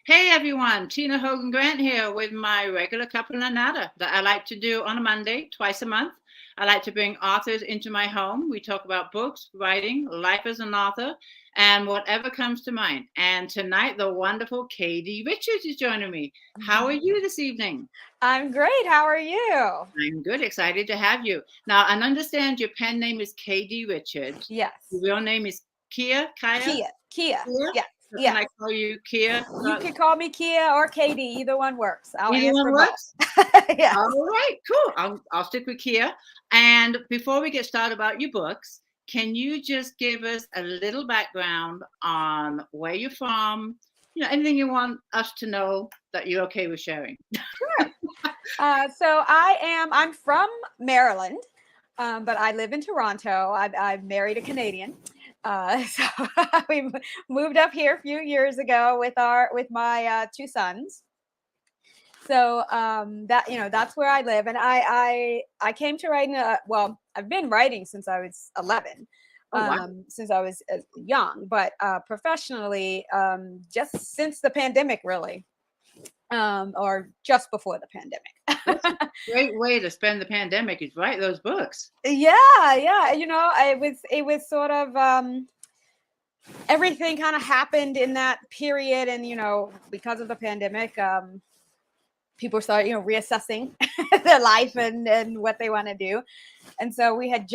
Hey everyone, Tina Hogan Grant here with my regular Cuppa A Natter that I like to do on a Monday, twice a month. I like to bring authors into my home. We talk about books, writing, life as an author, and whatever comes to mind. And tonight, the wonderful Katie Richards is joining me. How are you this evening? I'm great. How are you? I'm good, excited to have you. Now, I understand your pen name is Katie Richards. Your Yes. real name is Kaya? Kia. Kia. Kia? Yes. So can Yes. I call you Kia? You can call me Kia or Katie. Either one works. I'll Either one answer both. works? Yes. All right, cool. I'll stick with Kia. And before we get started about your books, can you just give us a little background on where you're from? Anything you want us to know that you're okay with sharing. Sure. I'm from Maryland, but I live in Toronto. I've married a Canadian. So we moved up here a few years ago with my two sons. So that's where I live, and I came to writing. Well, I've been writing since I was 11, Oh wow. since I was young, but professionally, just since the pandemic, really, or just before the That's a pandemic. great way to spend the pandemic is write those books. Yeah. It was sort of everything kind of happened in that period, and because of the pandemic, people start reassessing their life and what they want to do. And so we had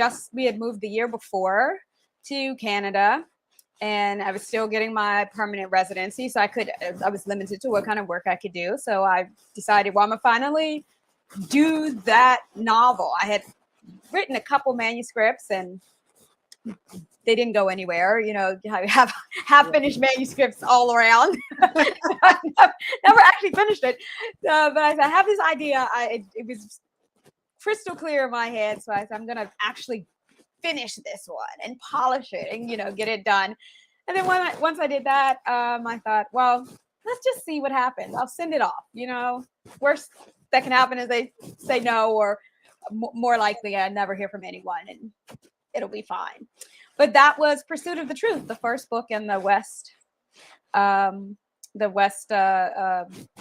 moved the year before to Canada, and I was still getting my permanent residency, so I was limited to what kind of work I could do. So I decided, well, I'm gonna finally do that novel. I had written a couple manuscripts, and they didn't go anywhere. I have half finished manuscripts all around. I never actually finished it. But I have this idea. It was crystal clear in my head. So I said, I'm going to actually finish this one and polish it and, get it done. And then once I did that, I thought, well, let's just see what happens. I'll send it off. Worst that can happen is they say no, or more likely I never hear from anyone, and it'll be fine. But that was Pursuit of the Truth, the first book in the West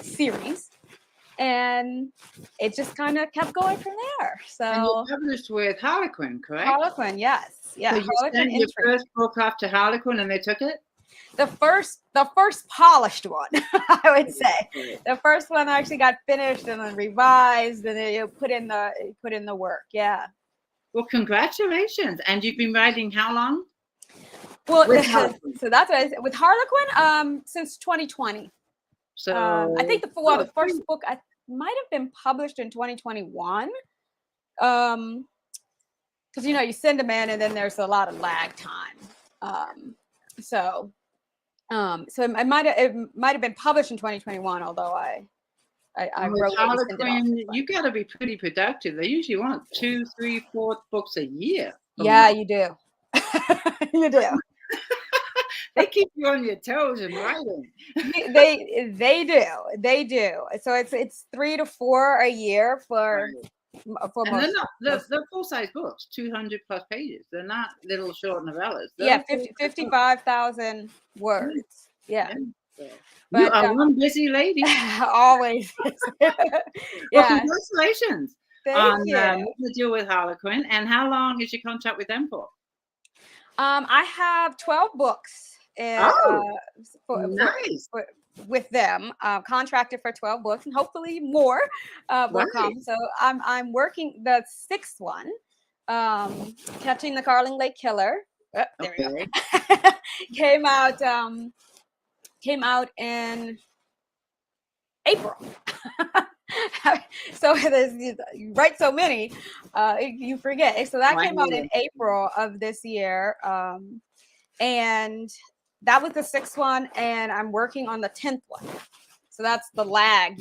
series, and it just kind of kept going from there. And you're So published with Harlequin, correct? Harlequin, yes, So yeah, you Harlequin sent your Intrigue. first book off to Harlequin and they took it? The first polished one, I would say. The first one actually got finished and then revised, and then put in the work. Yeah. Well, congratulations. And you've been writing how long? Well, With Harlequin. so that's what with Harlequin, since 2020. So, I think the first book I might have been published in 2021. Because you send them in, and then there's a lot of lag time. So it might have been published in 2021, although I with wrote it and sent it off. Harlequin, you got to be pretty productive. They usually want 2, 3, 4 books a year. Yeah, you do. You do. They keep you on your toes and writing. They do. So it's 3 to 4 a year for And most. they're full-size books, 200 plus pages. They're not little short novellas. Yeah, 55,000 words. Yeah. You But are one busy lady. always. Well, Yeah. congratulations Thank you. making the deal with Harlequin. And how long is your contract with them for? I have 12 books Nice. with them, contracted for 12 books, and hopefully more will come. So I'm working the sixth one, Catching the Carling Lake Killer. Oh, there we go. Came out in April. So you write so many, you forget. So that came out in April of this year, and that was the sixth one, and I'm working on the 10th one. So that's the lag,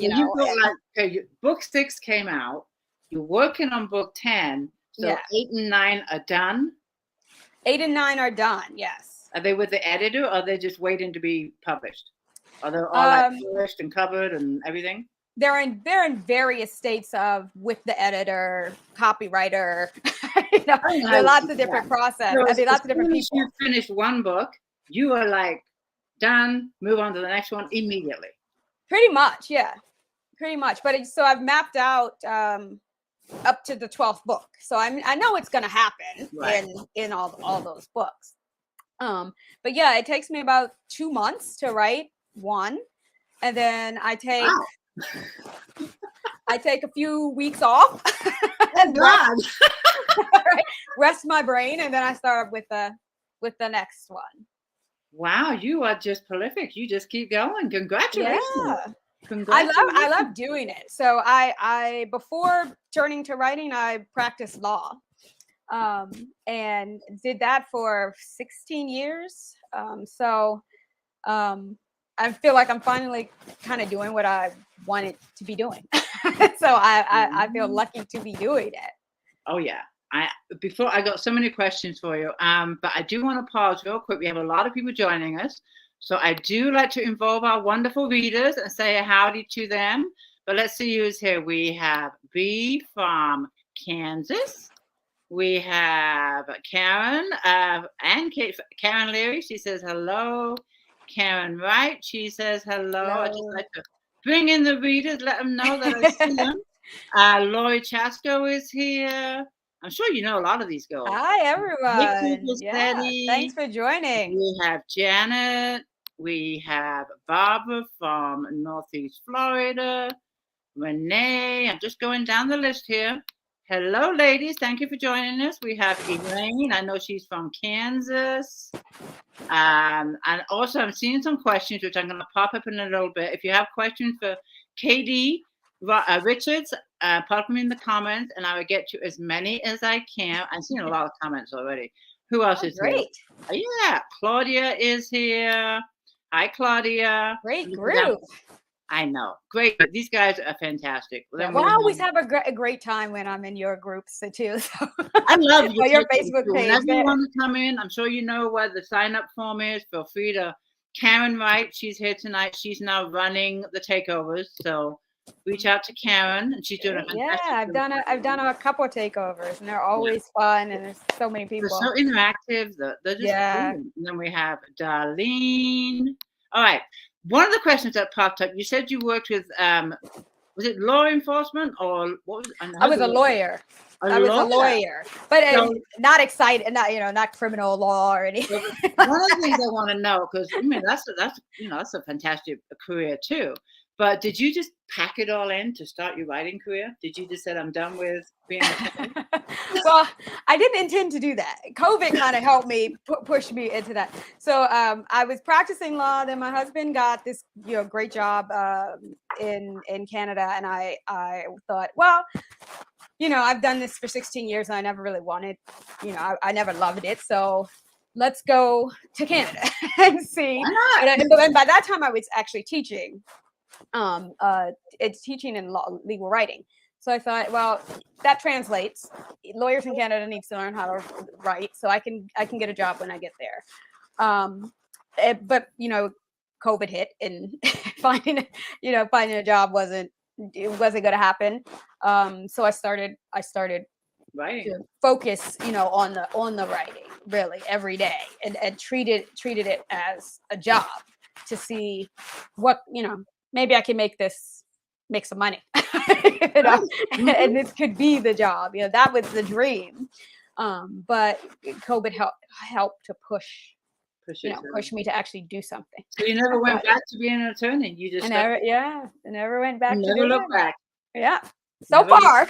book 6 came out. You're working on book 10. So Yeah. 8 and 9 are done. 8 and 9 are done. Yes. Are they with the editor, or are they just waiting to be published? Are they all published and covered and everything? They're in various states of with the editor, copywriter. There are lots of different process. So lots of different people. You finish one book, you are like done. Move on to the next one immediately. Pretty much, yeah, pretty much. But so I've mapped out up to the 12th book, so I know it's going to happen in all those books. But yeah, it takes me about 2 months to write one, and then I take a few weeks off and rest my brain, and then I start with the next one. Wow, you are just prolific. You just keep going. Congratulations. Yeah. I love doing it. So I before turning to writing, I practiced law, and did that for 16 years. I feel like I'm finally kind of doing what I wanted to be doing. So I feel lucky to be doing it. Oh yeah. Before I got so many questions for you, but I do want to pause real quick. We have a lot of people joining us, so I do like to involve our wonderful readers and say a howdy to them. But let's see who's here. We have B from Kansas. We have Karen and Karen Leary. She says hello. Karen Wright. She says hello. I just like to bring in the readers, let them know that I see them. Lori Chasco is here. I'm sure you know a lot of these girls. Hi, everyone. Yeah, thanks for joining. We have Janet. We have Barbara from Northeast Florida. Renee. I'm just going down the list here. Hello, ladies. Thank you for joining us. We have Elaine. I know she's from Kansas. And also, I'm seeing some questions, which I'm going to pop up in a little bit. If you have questions for KD Richards, pop them in the comments, and I will get to as many as I can. I've seen a lot of comments already. Who else is great? Here? Yeah, Claudia is here. Hi, Claudia. Great group. I know. Great. These guys are fantastic. Well, I always have a great time when I'm in your groups too. So. I love your Facebook page. Whenever you want to come in, I'm sure you know where the sign-up form is. Feel free to. Karen Wright, she's here tonight. She's now running the takeovers. So reach out to Karen, and she's doing a fantastic job. I've done a couple of takeovers, and they're always fun, and there's so many people. They're so interactive. They're just cool. And then we have Darlene. All right. One of the questions that popped up, you said you worked with, was it law enforcement or what was it? I was a lawyer. I was a lawyer, but not excited, not criminal law or anything. One of the things I want to know, because I mean that's a fantastic career too. But did you just pack it all in to start your writing career? Did you just say I'm done with being a Well, I didn't intend to do that. COVID kind of helped me push me into that. So I was practicing law. Then my husband got this great job in Canada, and I thought, well, I've done this for 16 years, and I never really wanted, I never loved it. So let's go to Canada and see. And by that time, I was actually teaching. It's teaching in legal writing. So I thought, well, that translates. Lawyers in Canada needs to learn how to write, so I can get a job when I get there. But COVID hit, and finding a job wasn't going to happen. So I started writing. To focus, on the writing really every day, and treated it as a job to see what maybe I can make some money, and this could be the job. That was the dream. But COVID helped to push me to actually do something. So you never went back to being an attorney. You just I never went back. Never looked back. Yeah. So far.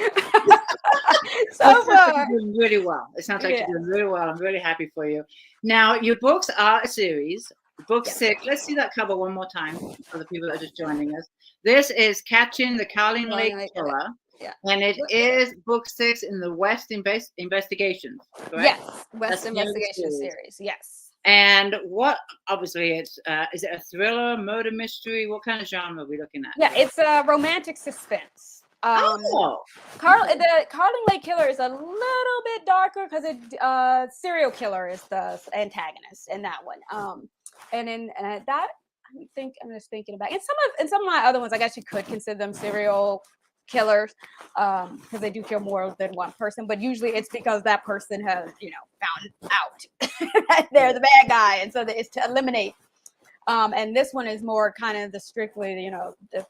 So far. You're doing really well. It sounds like you're doing really well. I'm really happy for you. Now, your books are a series. Book 6. Let's see that cover one more time for the people that are just joining us. This is Catching the Carling Lake Killer. Yeah. And it is book 6 in the West Investigations, correct? Yes. West Investigation series. Yes. And what, obviously, is it a thriller, murder mystery? What kind of genre are we looking at? Yeah, it's a romantic suspense. The Carling Lake Killer is a little bit darker because serial killer is the antagonist in that one. And in that, I'm just thinking about, and some of my other ones, I guess you could consider them serial killers, because they do kill more than one person, but usually it's because that person has found out that they're the bad guy, and so it's to eliminate And this one is more kind of the strictly, you know, the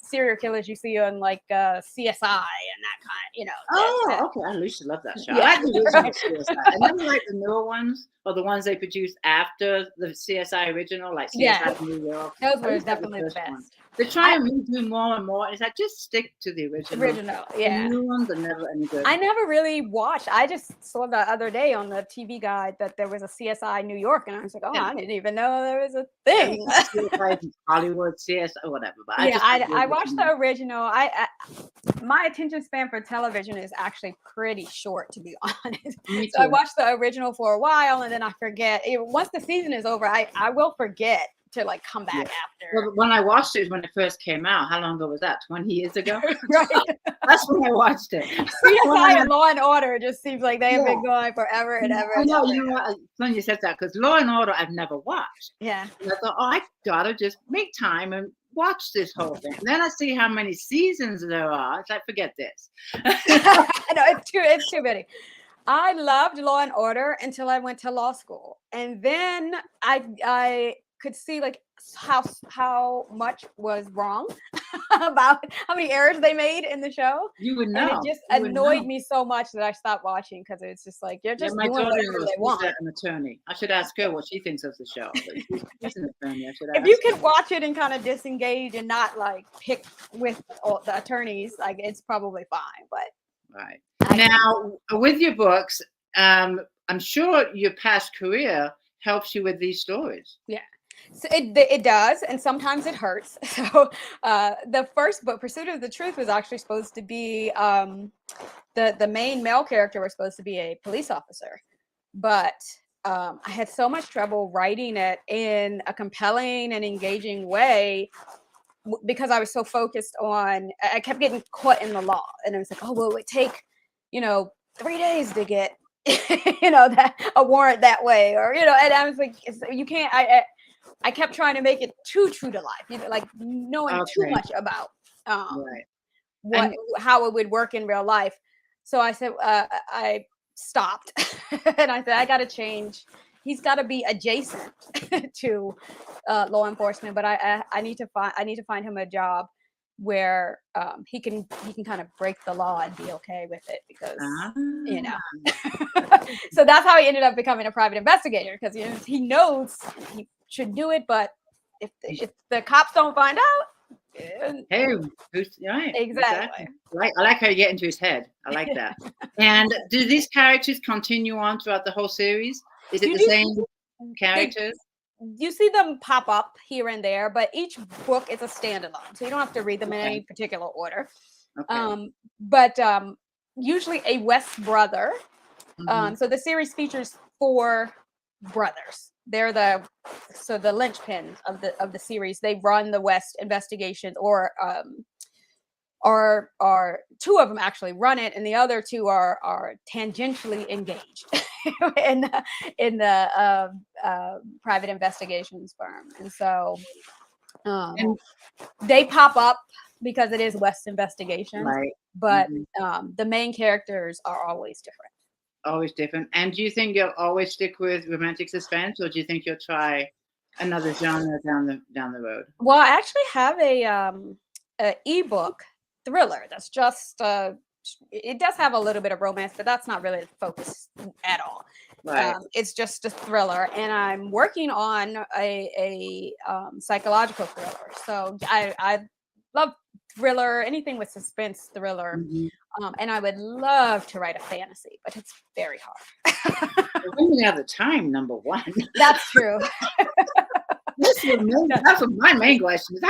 serial killers you see on like CSI and that kind, you know. Oh, okay. I used to love that show. Yeah, I like the original right. CSI. I never like the newer ones or the ones they produced after the CSI original, like CSI New York. Those I were used to like definitely the first best. one. They're trying to do more and more. And it's like, just stick to the original. Yeah. The new ones are never any good. I never really watched. I just saw the other day on the TV guide that there was a CSI New York, and I was like, oh, I didn't even know there was a thing. CSI Hollywood, CSI, whatever. But I watched the original. My attention span for television is actually pretty short, to be honest. So I watched the original for a while, and then I forget. Once the season is over, I will forget to like come back after. Well, when I watched it, when it first came out, how long ago was that? 20 years ago? Right. That's when I watched it. CSI and Law and Order just seems like they have been going forever and ever. I know, you know what? Funny you said that, because Law and Order I've never watched. Yeah. And I thought, oh, I gotta just make time and watch this whole thing. And then I see how many seasons there are. It's like, forget this. I know, it's too many. I loved Law and Order until I went to law school, and then I could see like how much was wrong about how many errors they made in the show. You would know. And it just annoyed me so much that I stopped watching, because it's just like you're just doing whatever they want. An attorney. I should ask her what she thinks of the show. She's an attorney. I should ask. If you can watch it and kind of disengage and not like pick with all the attorneys, like it's probably fine. But right now, with your books, I'm sure your past career helps you with these stories. Yeah. So it does, and sometimes it hurts. So the first book, Pursuit of the Truth, was actually supposed to be the main male character was supposed to be a police officer, but I had so much trouble writing it in a compelling and engaging way because I was so focused on. I kept getting caught in the law, and it was like, oh, well, it would take 3 days to get that a warrant that way, or and I was like, you can't. I kept trying to make it too true to life, like knowing too much about how it would work in real life. So I said, I stopped, and I said, I got to change. He's got to be adjacent to law enforcement, but I need to find him a job where he can kind of break the law and be okay with it, because so that's how he ended up becoming a private investigator, because he knows he should do it, but if the cops don't find out, hey, right, exactly. I like how you get into his head. I like that. And do these characters continue on throughout the whole series? Is it the same characters? You see them pop up here and there, but each book is a standalone, so you don't have to read them in any particular order. But usually a West brother. So the series features 4 brothers. They're the linchpins of the series. They run the West investigations, or 2 of them actually run it, and the other 2 are tangentially engaged in the private investigations firm. And so they pop up because it is West investigations, right? But the main characters are always different. Always different. And do you think you'll always stick with romantic suspense, or do you think you'll try another genre down the road? Well, I actually have a ebook thriller that's just it does have a little bit of romance, but that's not really the focus at all. Right. It's just a thriller, and I'm working on a psychological thriller. So I love thriller, anything with suspense, thriller. And I would love to write a fantasy, but it's very hard. When you have the time, number one. That's true. That's my main question. Is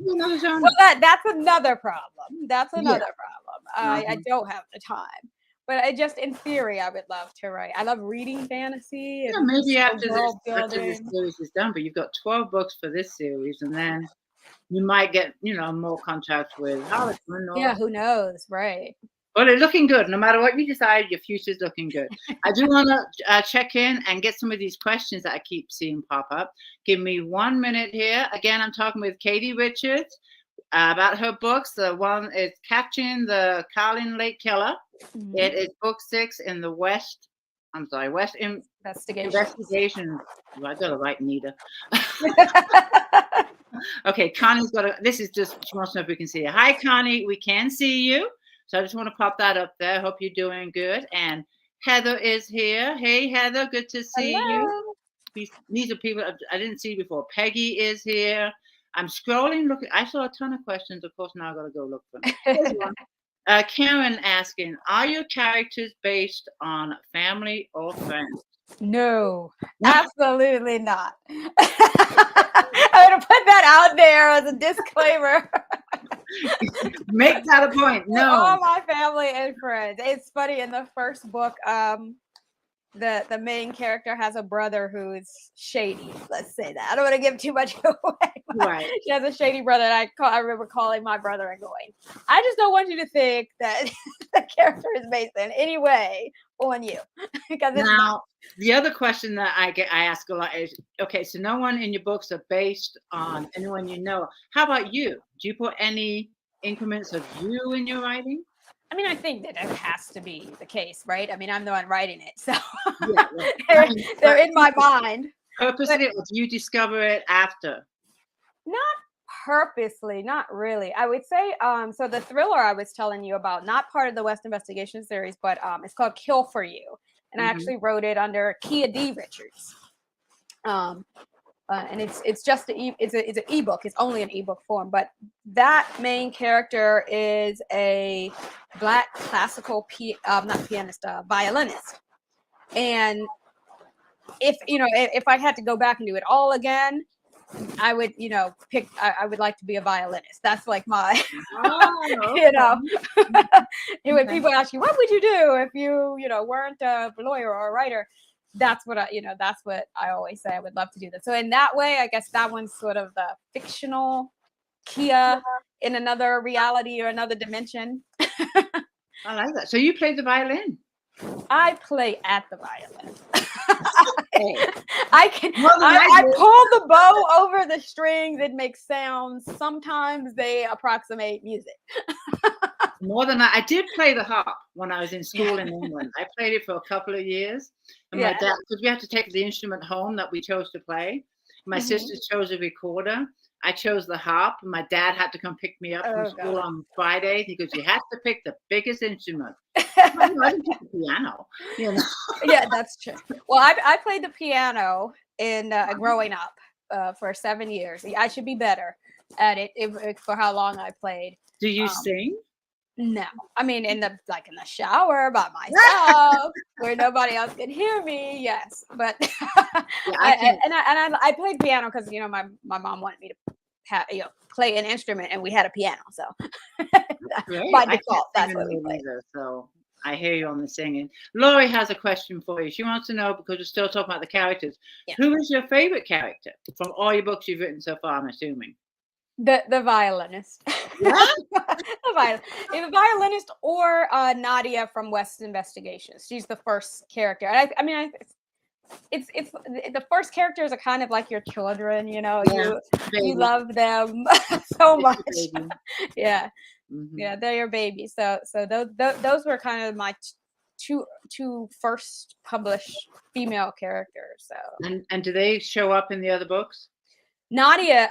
another genre? Well, that's another problem. That's another problem. I don't have the time. But in theory, I would love to write. I love reading fantasy. And maybe after this series is done, but you've got 12 books for this series, and then you might get, more contracts with Harlequin. Yeah, who knows, right? But it's looking good. No matter what you decide, your future's looking good. I do want to check in and get some of these questions that I keep seeing pop up. Give me 1 minute here. Again, I'm talking with Katie Richards about her books. The one is Catching the Carlin Lake Killer. It is book 6 in the West I'm sorry, West Investigation. Investigation. Well, I got to write Nita. Okay, Connie's got this is just, she wants to know if we can see you. Hi, Connie, we can see you. So I just want to pop that up there. Hope you're doing good. And Heather is here. Hey, Heather, good to see you. These are people I didn't see before. Peggy is here. I'm scrolling, looking. I saw a ton of questions. Of course, now I got to go look for them. Karen asking, are your characters based on family or friends? No, absolutely not. I'm going to put that out there as a disclaimer. Make that a point. No. All my family and friends. It's funny, in the first book, the main character has a brother who is shady. Let's say that. I don't want to give too much away. Right. She has a shady brother, and I remember calling my brother and going, I just don't want you to think that the character is based in any way on you. Because it's now, not. The other question that I ask a lot is, okay, so no one in your books are based on anyone you know. How about you? Do you put any increments of you in your writing? I mean, I think that it has to be the case, right? I mean, I'm the one writing it, so Yeah, they're in my mind. Purposely, or do you discover it after? Not purposely, not really. I would say, so the thriller I was telling you about, not part of the West Investigation series, but it's called Kill for You. And I actually wrote it under Kia D. Richards. And it's just it's an ebook. It's only an ebook form, but that main character is a Black classical violinist. And if I had to go back and do it all again, I would, pick. I would like to be a violinist. That's like my, when people ask you, what would you do if you, weren't a lawyer or a writer? That's what I always say. I would love to do that. So in that way, I guess that one's sort of the fictional Kia in another reality or another dimension. I like that. So you played the violin. I play at the violin. I pull the bow over the strings. It makes sounds. Sometimes they approximate music. More than that, I did play the harp when I was in school in England. I played it for a couple of years. And my dad, because we had to take the instrument home that we chose to play. My sister chose a recorder. I chose the harp. My dad had to come pick me up from school on Fridays. He goes, you have to pick the biggest instrument. I didn't pick the piano. Yeah, that's true. Well, I played the piano in growing up for 7 years. I should be better at it for how long I played. Do you sing? No, I mean in the shower by myself where nobody else can hear me. Yes, but I played piano because my mom wanted me to play an instrument, and we had a piano, so by default that's what we played. So I hear you on the singing. Laurie has a question for you. She wants to know, because we're still talking about the characters. Yeah. Who is your favorite character from all your books you've written so far? I'm assuming. The violinist. The violinist, or Nadia from West Investigations. She's the first character. And I mean, it's the first characters are kind of like your children, you love them so much. Yeah. Mm-hmm. Yeah, they're your baby. So those were kind of my two first published female characters. So and do they show up in the other books? Nadia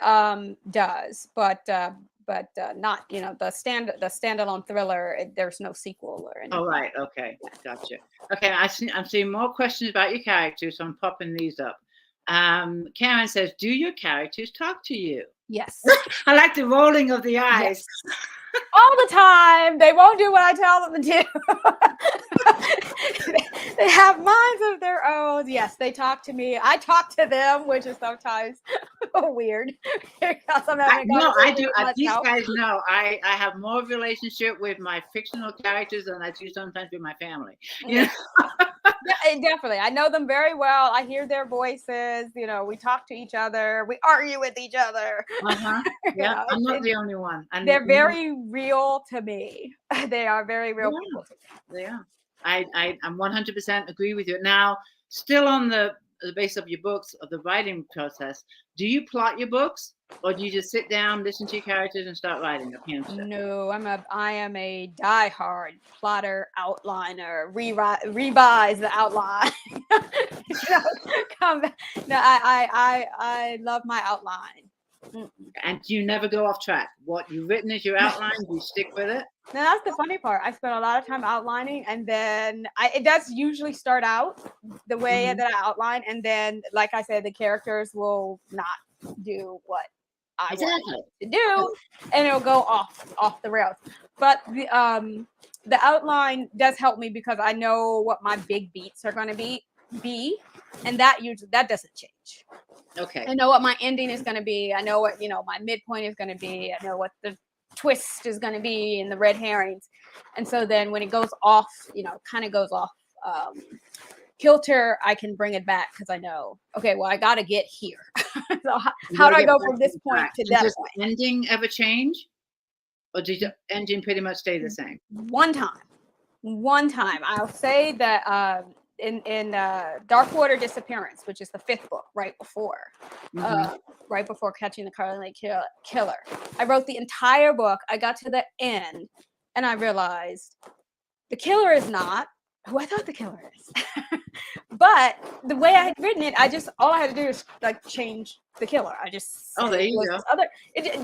does, but not the standalone thriller. There's no sequel or anything. Oh, right. Okay, gotcha. Okay, I'm seeing more questions about your characters, so I'm popping these up. Karen says, "Do your characters talk to you?" Yes. I like the rolling of the eyes. Yes. All the time. They won't do what I tell them to do. They have minds of their own. Yes, they talk to me. I talk to them, which is sometimes weird. I do. These guys know I have more relationship with my fictional characters than I do sometimes with my family. Yeah, definitely. I know them very well. I hear their voices. We talk to each other. We argue with each other. Yeah, I'm not the only one. They're very real to me. They are very real people to me. Yeah. I'm 100% agree with you. Now, still on the the base of your books, of the writing process, do you plot your books, or do you just sit down, listen to your characters, and start writing a PM script? No, I am a diehard plotter, outliner, revise the outline. Come back. No, I love my outline. And you never go off track. What you've written is your outline. You stick with it. Now that's the funny part. I spend a lot of time outlining, and then it does usually start out the way that I outline, and then, like I said, the characters will not do what I want to do, and it'll go off the rails. But the outline does help me because I know what my big beats are going to be, and that doesn't change. Okay. I know what my ending is going to be. I know what my midpoint is going to be. I know what the twist is going to be and the red herrings. And so then when it goes off, kind of goes off kilter, I can bring it back because I know, okay, well, I got to get here. So how do I go from this point to that point? Does point? the ending ever change? Or did the ending pretty much stay the same? One time. I'll say that in Dark Water Disappearance, which is the 5th book, right before Catching the Carlin Lake Killer, I wrote the entire book. I got to the end, and I realized the killer is not who I thought the killer is. But the way I had written it, all I had to do is change the killer. I just there you go.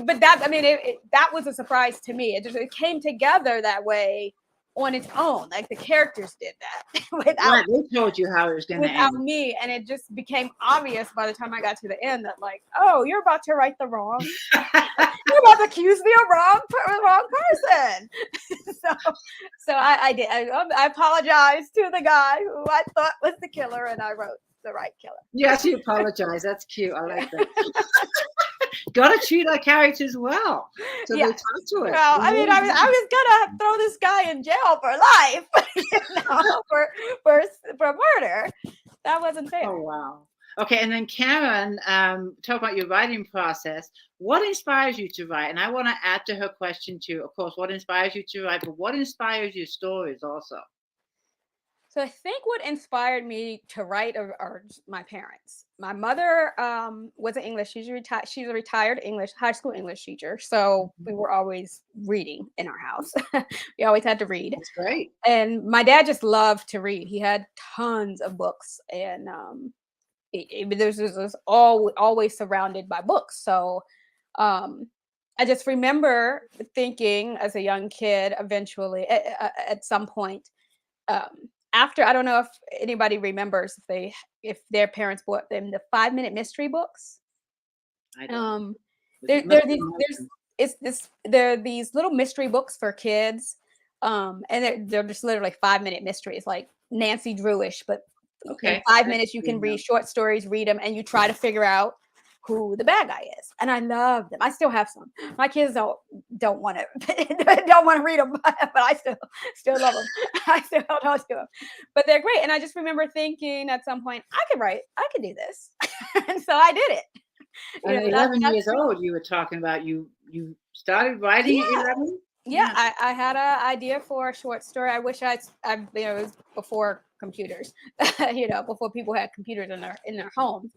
But that was a surprise to me. It came together that way on its own. Like the characters did that without they told you how it was going to end. Me, and it just became obvious by the time I got to the end that you're about to right the wrong. You're about to accuse me of wrong person. so I did. I apologized to the guy who I thought was the killer, and I wrote the right killer. Yes, you apologize. That's cute. I like that. Got to treat our characters well. So they talk to it. Well, I was gonna throw this guy in jail for life, for murder. That wasn't fair. Oh wow. Okay, and then Karen, talk about your writing process. What inspires you to write? And I want to add to her question too. Of course, what inspires you to write, but what inspires your stories also? So I think what inspired me to write are my parents. My mother was an English teacher. She's a retired high school English teacher. So we were always reading in our house. We always had to read. That's great. And my dad just loved to read. He had tons of books, and was always surrounded by books. So I just remember thinking as a young kid, eventually at some point, after, I don't know if anybody remembers if their parents bought them the 5-minute mystery books. I don't. There are these little mystery books for kids, and they're just literally 5-minute mysteries, like Nancy Drewish, but in 5 minutes you can read short stories, read them, and you try to figure out who the bad guy is. And I love them. I still have some. My kids don't want to read them, but I still love them. I still hold on to them. But they're great. And I just remember thinking at some point, I could do this. And so I did it. At 11 years old, you were talking about you started writing at 11? Yeah, I had an idea for a short story. I wish it was before computers, before people had computers in their homes.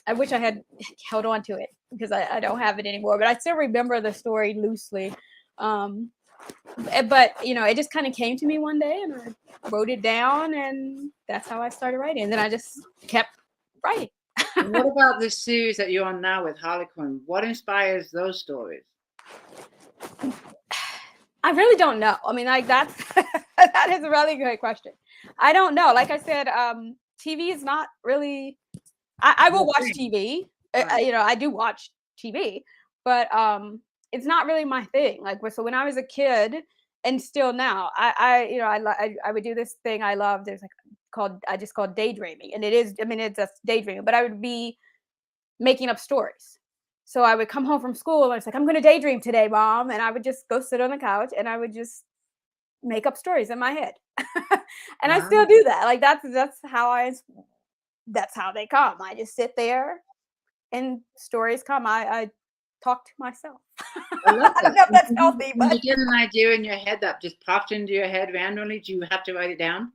I wish I had held on to it because I don't have it anymore, but I still remember the story loosely. But it just kind of came to me one day, and I wrote it down, and that's how I started writing. And then I just kept writing. What about this series that you're on now with Harlequin? What inspires those stories? I really don't know. I mean, that is a really good question. I don't know. Like I said, TV is not really. I will watch TV. Right. I do watch TV, but it's not really my thing. So when I was a kid, and still now, I would do this thing I love. There's called daydreaming, and it's just daydreaming. But I would be making up stories. So I would come home from school, and I was like, I'm going to daydream today, Mom, and I would just go sit on the couch, and I would just make up stories in my head, and I still do that. That's how they come. I just sit there and stories come. I talk to myself. I don't know if that's healthy, but when you get an idea in your head that just pops into your head randomly, do you have to write it down?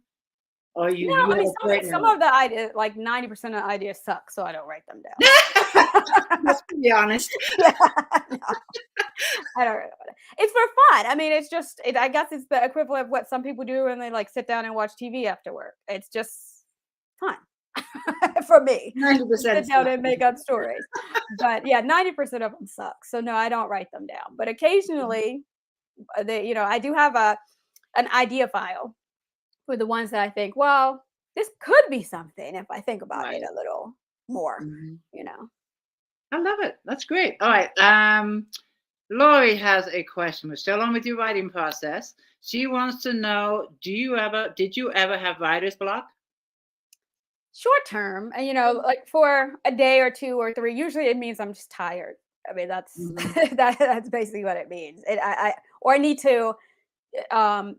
Or No, you I have mean, a great some memory? of the ideas, like 90% of the ideas suck, so I don't write them down. Let's be honest. Yeah, no, I don't write them down. It's for fun. I mean, it's just, I guess it's the equivalent of what some people do when they like sit down and watch TV after work. It's just fun for me to 90% sit down stuff. and make up stories. But yeah, 90% of them suck. So no, I don't write them down. But occasionally, I do have an idea file for the ones that I think, well, this could be something if I think about it Right. a little more, Mhm. you know. I love it. That's great. All right. Lori has a question. We're still on with your writing process. She wants to know, did you ever have writer's block? Short term, and like for a day or two or three, usually it means I'm just tired. I mean, that's Mhm. that's basically what it means. Or I need to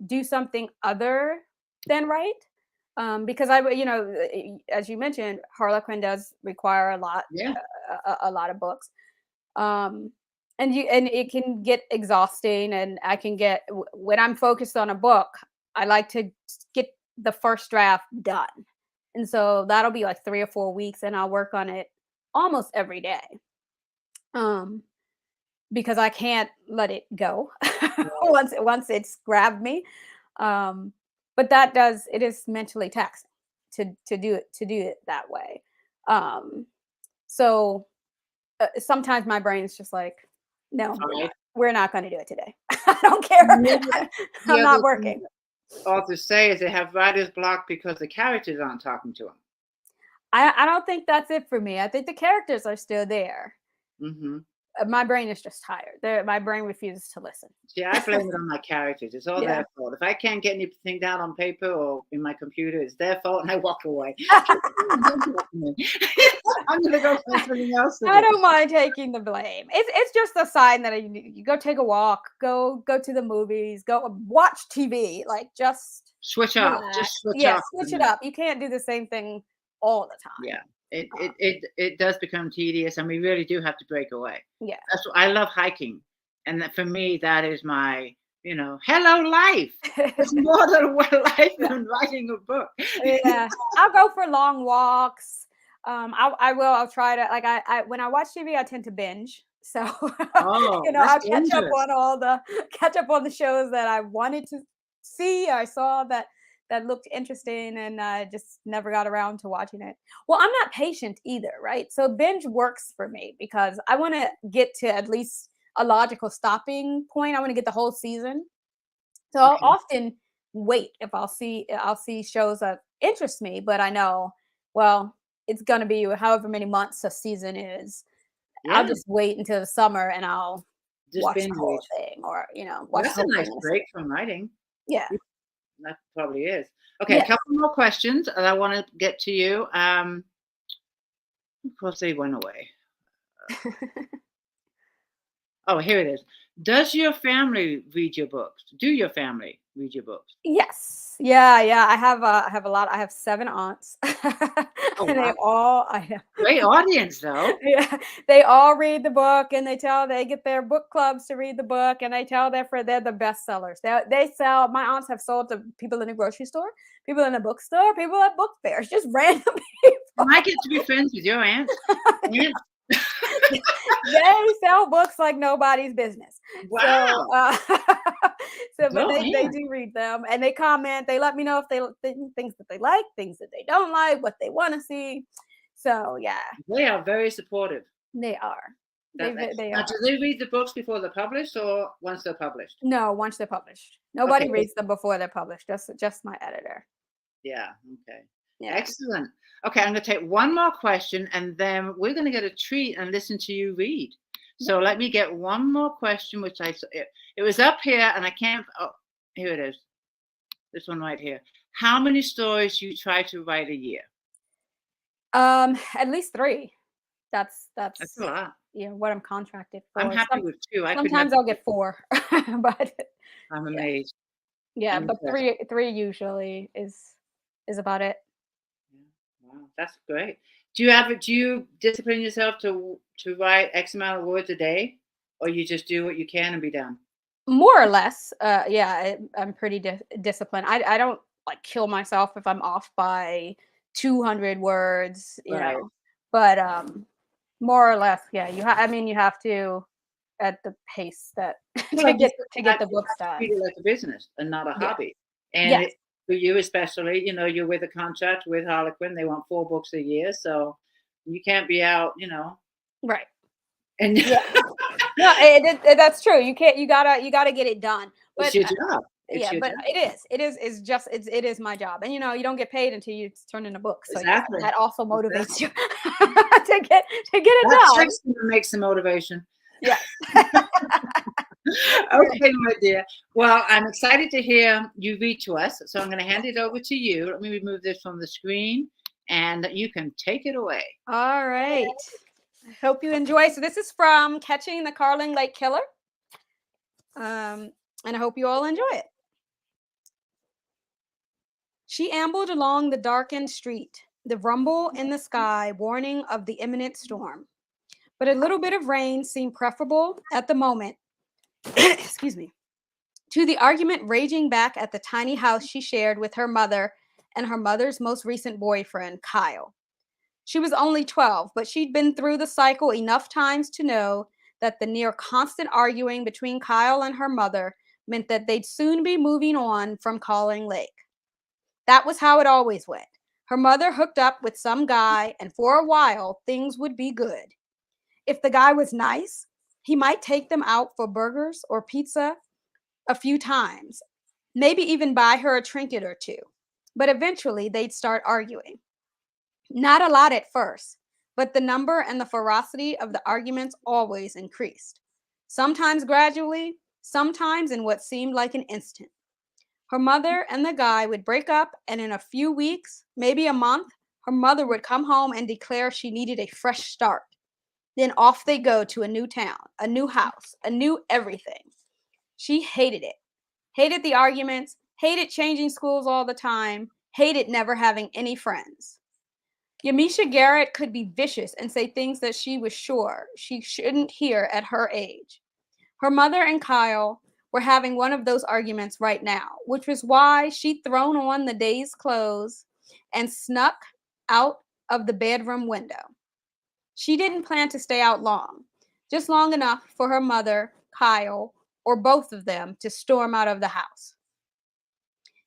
do something other than write. Because as you mentioned, Harlequin does require Yeah. a lot of books. Um, and it can get exhausting, and I can get when I'm focused on a book, I like to get the first draft done. And so that'll be like 3 or 4 weeks, and I'll work on it almost every day. Um, because I can't let it go once it's grabbed me. Um, but it is mentally taxing to do it that way. Um, so sometimes my brain is just like, no, All right. we're not going to do it today. I don't care. The I'm other not thing working. authors say is they have writer's block because the characters aren't talking to them. I don't think that's it for me. I think the characters are still there. Hmm. My brain is just tired. My brain refuses to listen. See, I blame it on my characters. It's all Yeah. their fault. If I can't get anything down on paper or in my computer, it's their fault, and I walk away. Don't talk to me. I'm gonna go find something else to I do. don't mind taking the blame. It's just a sign that you go take a walk, go to the movies, go watch TV, like just Switch off. relax. Just switch Yeah, off for a switch it minute. up. You can't do the same thing all the Yeah. time. It Uh, it it it does become tedious, and we really do have to break away. yeah. That's what I love hiking, and that for me, that is my, hello life. It's more than what life Yeah. than writing a book. Yeah. I'll go for long walks. I'll try to like I when I watch TV I tend to binge. So Oh, that's I'll dangerous. catch up on the shows that I wanted to see. I saw that looked interesting, and I just never got around to watching it. Well, I'm not patient either, right? So binge works for me because I want to get to at least a logical stopping point. I want to get the whole season. So I'll Okay. often wait if I'll see shows that interest me, but I know, well, it's gonna be however many months a season is. I'll Yeah, just wait until the summer and I'll just watch binge the whole read. thing, or Well, watch that's the a whole nice thing in a break sitting. from writing. Yeah. That probably is. Okay, a Yeah. couple more questions, and I want to get to you. Of course, they went away. Oh, here it is. Does your family read your books? Do your family read your books? Yes. Yeah, yeah. I have a lot. I have 7 aunts. Oh, And they wow. all I know. Great audience, though. Yeah, they all read the book, and they get their book clubs to read the book, and they tell their friend they're the best sellers. They sell. My aunts have sold to people in the grocery store, people in the bookstore, people at book fairs, just random And people. I get to be friends with your aunts. Aunts. They sell books like nobody's business. So, Wow. but Go they ahead. do read them, and they comment. They let me know if things that they like, things that they don't like, what they want to see. So yeah, They are very supportive. they are. That's They now, do are. they read the books before they're published or once they're published? No, once they're published. Okay. Nobody reads them before they're published, just my editor. Yeah. Okay. Yeah. Excellent. Okay, I'm going to take one more question, and then we're going to get a treat and listen to you read. So let me get one more question, which it was up here, and I can't. Oh, here it is. This one right here. How many stories do you try to write a year? At least 3. That's That's a lot. what I'm contracted I'm for. happy with 2. I could never. Sometimes I'll get 4. But I'm yeah. amazed. Yeah, I'm but impressed. 3 usually is about it. Yeah. Wow, that's great. Do you discipline yourself to write X amount of words a day, or you just do what you can and be done? More or less. Yeah, I'm pretty disciplined. I don't like kill myself if I'm off by 200 words, you Right. know. But more or less, yeah, I mean, you have to at the pace that Well, like you said, to get the books treat done. it like a business and not a Yeah. hobby. And Yes. for you especially, you're with a contract with Harlequin. They want 4 books a year, so you can't be out, Right. and Yeah. No, that's true. You can't. You gotta get it done. it's But your job. It's yeah, your but job. it is my job, and you don't get paid until you turn in a book. So yes, Exactly. that also Exactly. motivates you to get it That done. takes some makes some motivation. Yeah. Okay, my dear. Well, I'm excited to hear you read to us. So I'm going to hand it over to you. Let me remove this from the screen and you can take it away. All right. I hope you enjoy. So this is from Catching the Carling Lake Killer. And I hope you all enjoy it. She ambled along the darkened street, the rumble in the sky warning of the imminent storm. But a little bit of rain seemed preferable at the moment, excuse me, to the argument raging back at the tiny house she shared with her mother and her mother's most recent boyfriend, Kyle. She was only 12, but she'd been through the cycle enough times to know that the near constant arguing between Kyle and her mother meant that they'd soon be moving on from Calling Lake. That was how it always went. Her mother hooked up with some guy, and for a while, things would be good. If the guy was nice, he might take them out for burgers or pizza a few times, maybe even buy her a trinket or two. But eventually, they'd start arguing. Not a lot at first, but the number and the ferocity of the arguments always increased. Sometimes gradually, sometimes in what seemed like an instant. Her mother and the guy would break up, and in a few weeks, maybe a month, her mother would come home and declare she needed a fresh start. Then off they go to a new town, a new house, a new everything. She hated it. Hated the arguments, hated changing schools all the time, hated never having any friends. Yamisha Garrett could be vicious and say things that she was sure she shouldn't hear at her age. Her mother and Kyle were having one of those arguments right now, which was why she'd thrown on the day's clothes and snuck out of the bedroom window. She didn't plan to stay out long, just long enough for her mother, Kyle, or both of them to storm out of the house.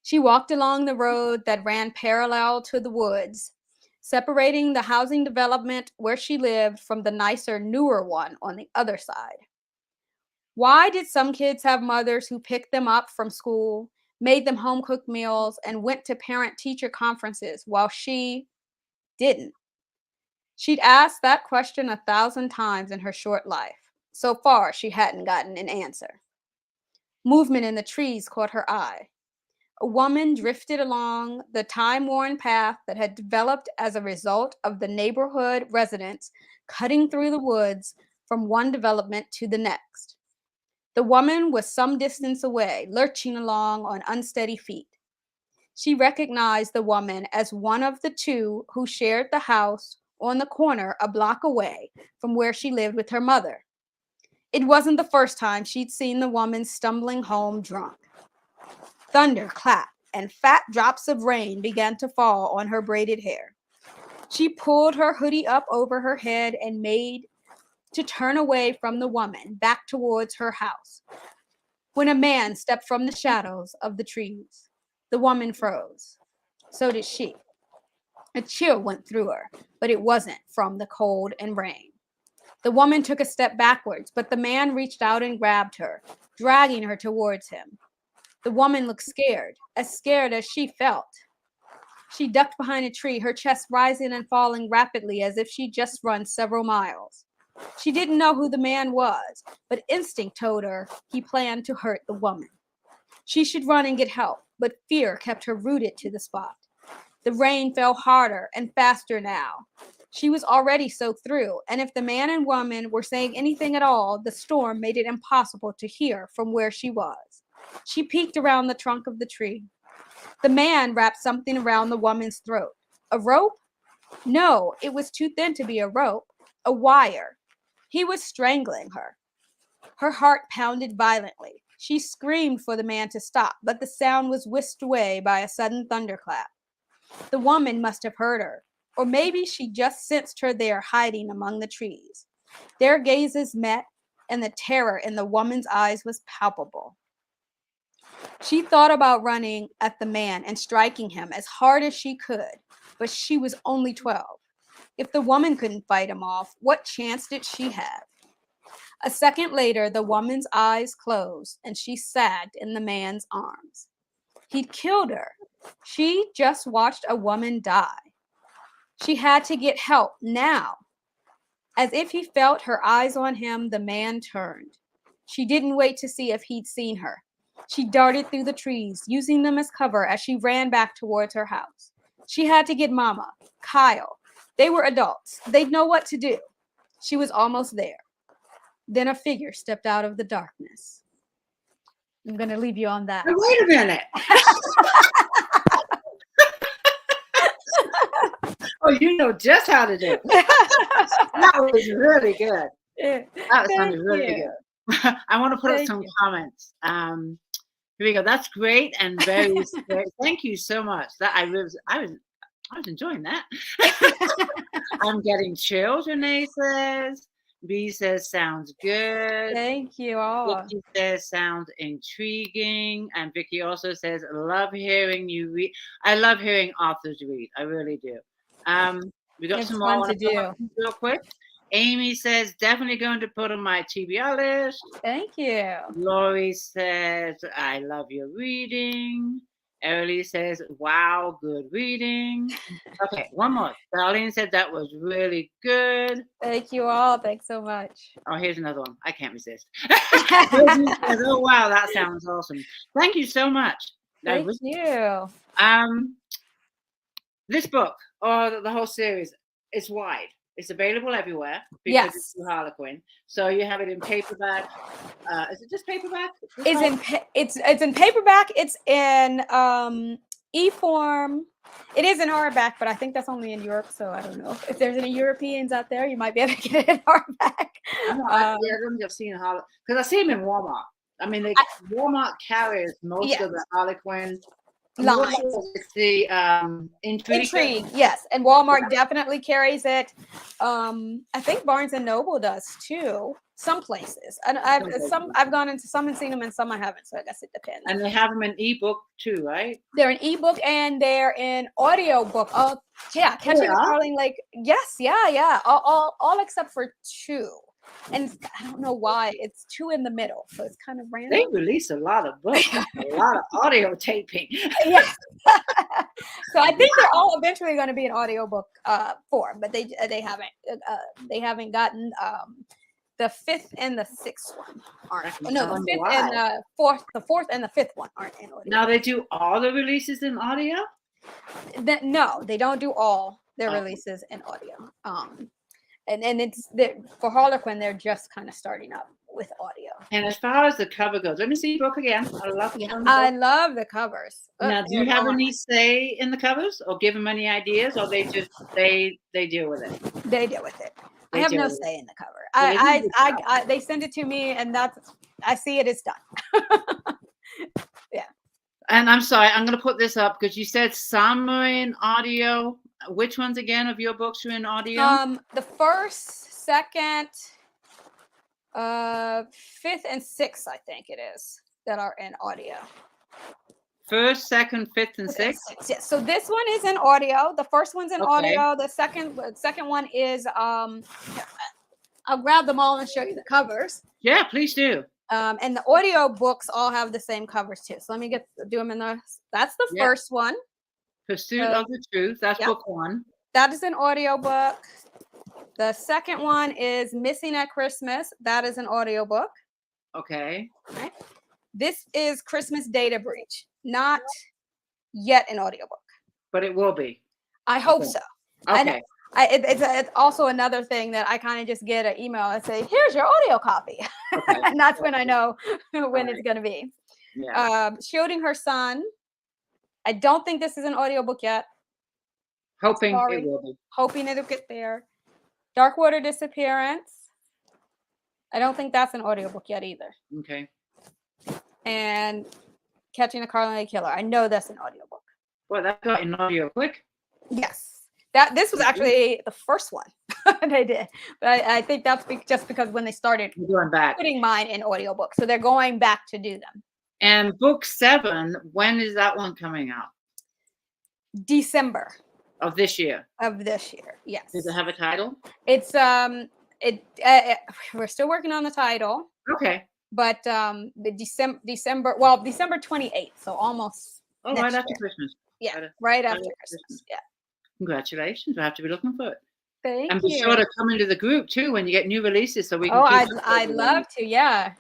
She walked along the road that ran parallel to the woods, separating the housing development where she lived from the nicer, newer one on the other side. Why did some kids have mothers who picked them up from school, made them home cooked meals, and went to parent teacher conferences while she didn't? She'd asked that question 1,000 times in her short life. So far, she hadn't gotten an answer. Movement in the trees caught her eye. A woman drifted along the time-worn path that had developed as a result of the neighborhood residents cutting through the woods from one development to the next. The woman was some distance away, lurching along on unsteady feet. She recognized the woman as one of the two who shared the house on the corner a block away from where she lived with her mother. It wasn't the first time she'd seen the woman stumbling home drunk. Thunder clapped, and fat drops of rain began to fall on her braided hair. She pulled her hoodie up over her head and made to turn away from the woman, back towards her house, when a man stepped from the shadows of the trees. The woman froze. So did she. A chill went through her, but it wasn't from the cold and rain. The woman took a step backwards, but the man reached out and grabbed her, dragging her towards him. The woman looked scared as she felt. She ducked behind a tree, her chest rising and falling rapidly as if she'd just run several miles. She didn't know who the man was, but instinct told her he planned to hurt the woman. She should run and get help, but fear kept her rooted to the spot. The rain fell harder and faster now. She was already soaked through, and if the man and woman were saying anything at all, the storm made it impossible to hear from where she was. She peeked around the trunk of the tree. The man wrapped something around the woman's throat. A rope? No, it was too thin to be a rope. A wire. He was strangling her. Her heart pounded violently. She screamed for the man to stop, but the sound was whisked away by a sudden thunderclap. The woman must have heard her, or maybe she just sensed her there hiding among the trees. Their gazes met, and the terror in the woman's eyes was palpable. She thought about running at the man and striking him as hard as she could, but she was only 12. If the woman couldn't fight him off, what chance did she have? A second later, the woman's eyes closed and she sagged in the man's arms. He'd killed her. She just watched a woman die. She had to get help now. As if he felt her eyes on him, the man turned. She didn't wait to see if he'd seen her. She darted through the trees, using them as cover as she ran back towards her house. She had to get Mama, Kyle. They were adults. They'd know what to do. She was almost there. Then a figure stepped out of the darkness. I'm going to leave you on that. Wait a minute. Oh, you know just how to do it. That was really good. That sounded really good. I want to put up some comments. Here we go. That's great and very scary. Thank you so much. That I was enjoying that. I'm getting chills, Renee says. B says sounds good. Thank you all. Vicky says sounds intriguing. And Vicky also says, love hearing you read. I love hearing authors read. I really do. We got some more to do real quick. Amy says, definitely going to put on my TBR list. Thank you. Lori says, I love your reading. Early says, wow, good reading. Okay, one more. Darlene said that was really good. Thank you all. Thanks so much. Oh, here's another one. I can't resist. Oh, wow, that sounds awesome. Thank you so much. Thank you. This book, or the whole series, is wide. It's available everywhere because yes. It's Harlequin. So you have it in paperback. Is it just paperback? It's in paperback. It's in e-form. It is in hardback, but I think that's only in Europe. So I don't know if there's any Europeans out there. You might be able to get it in hardback. I don't think I've seen Harlequin because I see them in Walmart. I mean, Walmart carries most of the Harlequin. Line. It's the Intrigue. Yes, and Walmart definitely carries it. I think Barnes and Noble does too. Some places, and I've gone into some and seen them, and some I haven't. So I guess it depends. And they have them in ebook too, right? They're in ebook and they're in audio book. Oh yeah, Catching a Falling Lake. Yes, yeah. All except for 2. And I don't know why it's 2 in the middle, so it's kind of random. They release a lot of books, a lot of audio taping. Yes. So I think they're all eventually going to be an audiobook form, but they haven't gotten the 5th and the 6th one aren't. No, the 5th and the 4th and the 5th one aren't in audio. Now they do all the releases in audio? No, they don't do all their releases in audio. And it's for Harlequin, they're just kind of starting up with audio. And as far as the cover goes, let me see your book again. I love the covers. Now, do you have any say in the covers, or give them any ideas, or they just they deal with it? They deal with it. I have no say in the cover. They send it to me, and I see it. It's done. Yeah. And I'm sorry, I'm going to put this up because you said some are in audio. Which ones again of your books are in audio? The 1st, 2nd, 5th, and 6th, I think it is, that are in audio. 1st, 2nd, 5th, and 6th? Yes. So this one is in audio. The first one's in audio. The second one is I'll grab them all and show you the covers. Yeah, please do. And the audio books all have the same covers too. So let me do them in that's the first one. Pursuit of the Truth. That's book 1. That is an audio book. The second one is Missing at Christmas. That is an audio book. Okay. Right. This is Christmas Data Breach. Not yet an audiobook. But it will be. I hope so. Okay. It's also another thing that I kind of just get an email and say, here's your audio copy. Okay. And that's when I know when it's going to be. Yeah. Shielding Her Son. I don't think this is an audiobook yet. Hoping it will be. Hoping it'll get there. Darkwater Disappearance. I don't think that's an audiobook yet either. Okay. and Catching the Carlin Killer. I know that's an audiobook. Well, that got in audio quick. Yes. This was actually the first one they did. But I think that's just because when they started Going back. putting mine in audiobook. So they're going back to do them. And book 7, when is that one coming out? December Of this year. Yes. Does it have a title? It's we're still working on the title. Okay. But the December 28th, so almost. Oh, right after Christmas. Yeah, right after Christmas. Yeah. Congratulations! I have to be looking for it. Thank you. And be sure to come into the group too when you get new releases, so we can. Oh, I'd love to. Yeah,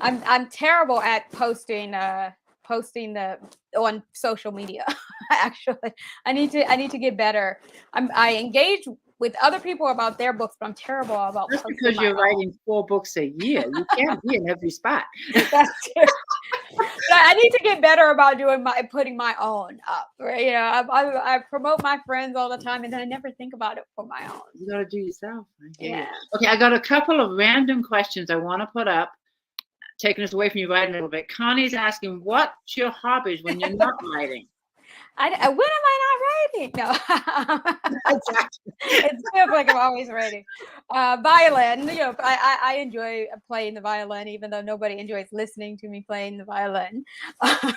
I'm terrible at posting on social media. Actually, I need to get better. I engage with other people about their books, but I'm terrible about. That's because you're writing 4 books a year. You can't be in every spot. That's true. But I need to get better about putting my own up. Right? You know, I promote my friends all the time, and then I never think about it for my own. You got to do yourself. Yeah. Okay, I got a couple of random questions I want to put up, taking us away from you writing a little bit. Connie's asking, what's your hobbies when you're not writing? When am I not writing? No. It feels like I'm always writing. Violin, you know, I enjoy playing the violin, even though nobody enjoys listening to me playing the violin. I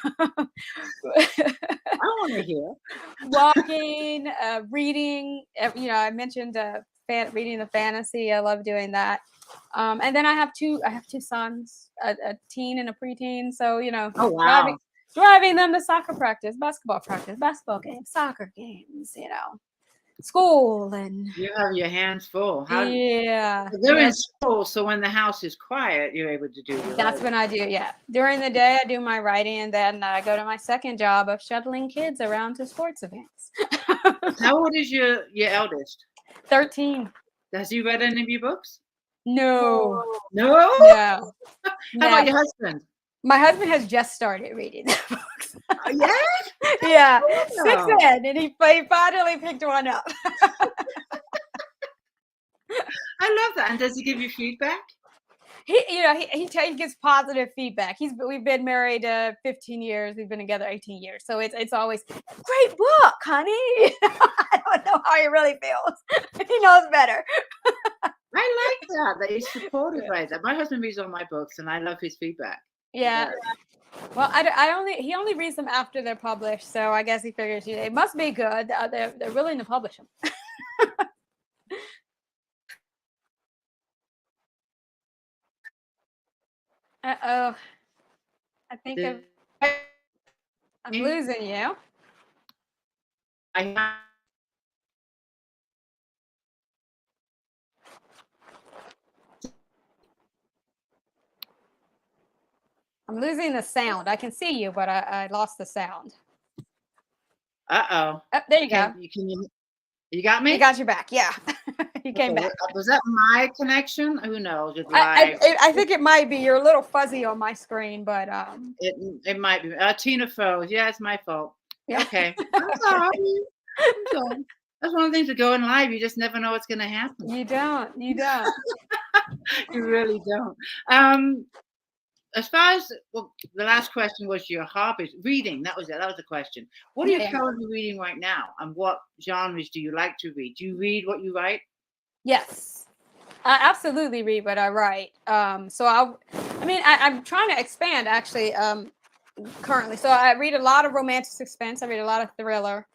want to hear. Walking, reading, you know, I mentioned reading the fantasy. I love doing that. And then I have two sons, a teen and a preteen. So, you know, oh, wow. driving them to soccer practice, basketball games, soccer games, you know, school. And you have your hands full. Yeah. They're in school, so when the house is quiet, you're able to do your That's writing. when I do, yeah. During the day, I do my writing, and then I go to my second job of shuttling kids around to sports events. How old is your eldest? 13. Has he read any of your books? No. No? No. How about your husband? My husband has just started reading the books. Yeah? Yeah. Oh. 6 in, and he finally picked one up. I love that. And does he give you feedback? He gives positive feedback. We've been married 15 years. We've been together 18 years. So it's always great book, honey. I don't know how he really feels. He knows better. I like that he's supportive like that. My husband reads all my books, and I love his feedback. Yeah. Well, he only reads them after they're published, so I guess he figures it must be good. They're willing to publish them. Uh-oh. I think I'm losing you. I'm losing the sound. I can see you, but I lost the sound. Uh-oh. Oh, there you go. You got me? I got you back. Yeah. You came back. Was that my connection? Who knows? I think it might be. You're a little fuzzy on my screen, but it might be. Tina Froze. Yeah, it's my fault. Yeah. Okay. I'm sorry. That's one of the things with going live. You just never know what's going to happen. You don't. You really don't. As far as the last question was your hobbies, reading. That was it. That was the question. What are you currently reading right now, and what genres do you like to read? Do you read what you write? Yes, I absolutely read what I write. I'm trying to expand actually. Currently, so I read a lot of romantic suspense. I read a lot of thriller.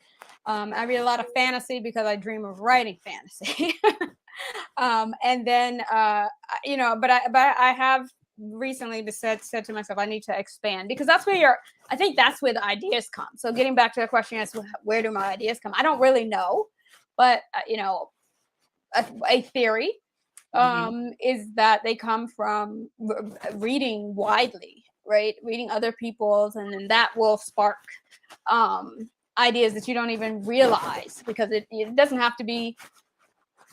I read a lot of fantasy because I dream of writing fantasy. And then but I have recently said to myself, I need to expand, because that's where I think that's where the ideas come. So getting back to the question as where do my ideas come? I don't really know, but a theory is that they come from reading widely, right? Reading other people's, and then that will spark ideas that you don't even realize, because it doesn't have to be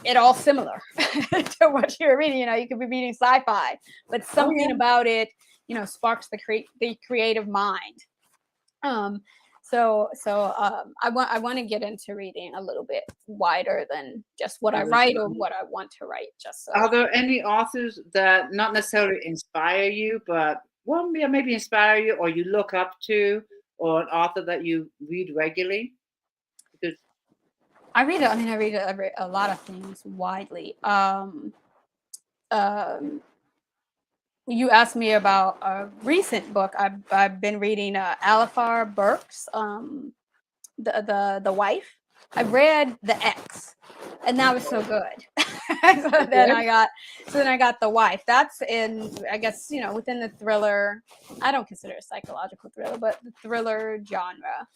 at all similar to what you're reading. You could be reading sci-fi, but something about it, sparks the creative mind. So I want to get into reading a little bit wider than just what I write or what I want to write. Are there any authors that not necessarily inspire you, but what maybe inspire you, or you look up to, or an author that you read regularly? Because I read a lot of things widely. Um, you asked me about a recent book. I've been reading Alifar Burke's the wife. I read The X, and that was so good. Then I got The Wife. That's in, I guess, within the thriller. I don't consider it a psychological thriller, but the thriller genre.